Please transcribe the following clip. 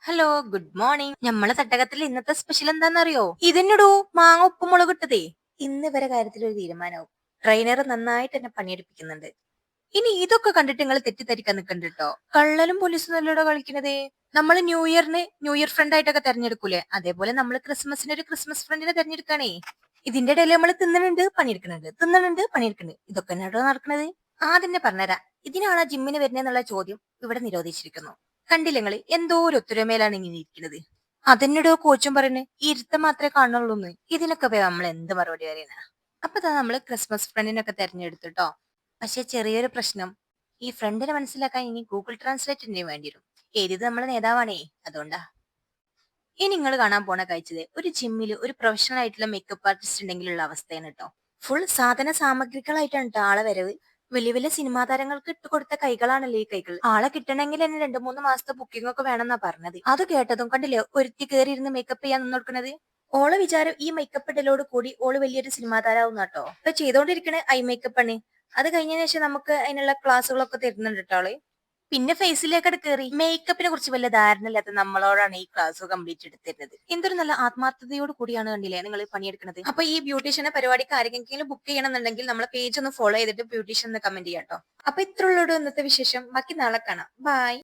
Hello good morning. നമ്മളെ തട്ടകത്തിൽ ഇന്നത്തെ special എന്താണെന്നറിയോ? ഇതിനിടൂ മാങ്ങ ഉപ്പും മുളക് ഇട്ടതേ. ഇന്ന് വരെ കാര്യത്തിൽ ഒരു തീരുമാനവും. ട്രെയിനർ നന്നായിട്ട് എന്നെ പണിയെടുപ്പിക്കുന്നുണ്ട്. ഇനി ഇതൊക്കെ കണ്ടിട്ട് നിങ്ങൾ തെറ്റിദ്ധരിക്കാൻ നിൽക്കണ്ട കേട്ടോ. കള്ളനും പോലീസും നല്ലോടെ കളിക്കണതേ. നമ്മൾ ന്യൂ ഇയർ ഫ്രണ്ട് ആയിട്ടൊക്കെ തെരഞ്ഞെടുക്കൂലേ, അതേപോലെ നമ്മൾ ക്രിസ്മസിന് ഒരു ക്രിസ്മസ് ഫ്രണ്ടിനെ തെരഞ്ഞെടുക്കണേ. ഇതിന്റെ ഇടയിൽ നമ്മൾ തിന്നണുണ്ട് പണിയെടുക്കുന്നുണ്ട്, തിന്നണുണ്ട് പണിയെടുക്കുന്നുണ്ട്. ഇതൊക്കെ എന്നാടോ നടക്കണത്? ആദ്യം പറഞ്ഞുതരാം. ഇതിനാണ് ജിമ്മിന് വരുന്നതെന്നുള്ള ചോദ്യം ഇവിടെ നിരോധിച്ചിരിക്കുന്നു. കണ്ടില്ല നിങ്ങള് എന്തോ ഒരു ഒത്തൊരുമയിലാണ് ഇങ്ങനെ ഇരിക്കുന്നത്. അതെന്നോടോ കോച്ചും പറയുന്നത് ഈ ഇരുത്തം മാത്രമേ കാണുള്ളൂന്ന്. ഇതിനൊക്കെ പോയി നമ്മൾ എന്ത് മറുപടി പറയുന്ന? അപ്പൊ നമ്മള് ക്രിസ്മസ് ഫ്രണ്ടിനൊക്കെ തെരഞ്ഞെടുത്തിട്ടോ. പക്ഷെ ചെറിയൊരു പ്രശ്നം, ഈ ഫ്രണ്ടിനെ മനസ്സിലാക്കാൻ ഇനി ഗൂഗിൾ ട്രാൻസ്ലേറ്റ് വേണ്ടി വരും. എഴുതിയത് നമ്മളെ നേതാവാണേ, അതുകൊണ്ടാ. ഇനി നിങ്ങൾ കാണാൻ പോണ കഴിച്ചത് ഒരു ജിമ്മിൽ ഒരു പ്രൊഫഷണൽ ആയിട്ടുള്ള മേക്കപ്പ് ആർട്ടിസ്റ്റ് ഉണ്ടെങ്കിലുള്ള അവസ്ഥയാണ് കേട്ടോ. ഫുൾ സാധന സാമഗ്രികളായിട്ടാണ് ട്ടോ ആളെ വരവ്. വലിയ വലിയ സിനിമാ താരങ്ങൾക്ക് ഇട്ടുകൊടുത്ത കൈകളാണല്ലേ ഈ കൈകൾ. ആളെ കിട്ടണമെങ്കിൽ തന്നെ 2-3 മാസത്തെ ബുക്കിംഗ് ഒക്കെ വേണമെന്നാ പറഞ്ഞത്. അത് കേട്ടതും കണ്ടില്ലേ ഒരുത്തി കയറി ഇരുന്ന് മേക്കപ്പ് ചെയ്യാൻ നിന്നോടുക്കണത്. ഓളെ വിചാരം ഈ മേക്കപ്പ് ഇടലോട് കൂടി ഓള് വലിയൊരു സിനിമാ താരാവുന്ന കേട്ടോ. ഇപ്പൊ ചെയ്തോണ്ടിരിക്കണ ഐ മേക്കപ്പ് ആണ്. അത് കഴിഞ്ഞതിന് ശേഷം നമുക്ക് അതിനുള്ള ക്ലാസ്സുകളൊക്കെ തരുന്നുണ്ട് കേട്ടോ ആള്. പിന്നെ ഫേസിലേക്കട് കയറി മേക്കപ്പിനെ കുറിച്ച് വല്ല ധാരണ ഇല്ലാത്ത നമ്മളോടാണ് ഈ ക്ലാസ് കംപ്ലീറ്റ് എടുത്തിരുന്നത്. എന്തൊരു നല്ല ആത്മാർത്ഥതയോട് കൂടിയാണ് കണ്ടില്ലേ നിങ്ങൾ പണിയെടുക്കുന്നത്. അപ്പൊ ഈ ബ്യൂട്ടീഷ്യനെ പരിപാടിക്ക് ആരെങ്കിലും ബുക്ക് ചെയ്യണമെന്നുണ്ടെങ്കിൽ നമ്മളെ പേജ് ഒന്ന് ഫോളോ ചെയ്തിട്ട് ബ്യൂട്ടീഷ്യൻ എന്ന് കമന്റ് ചെയ്യാം കേട്ടോ. അപ്പൊ ഇത്രയുള്ളൂ ഇന്നത്തെ വിശേഷം. ബാക്കി നാളെ കാണാം. ബൈ.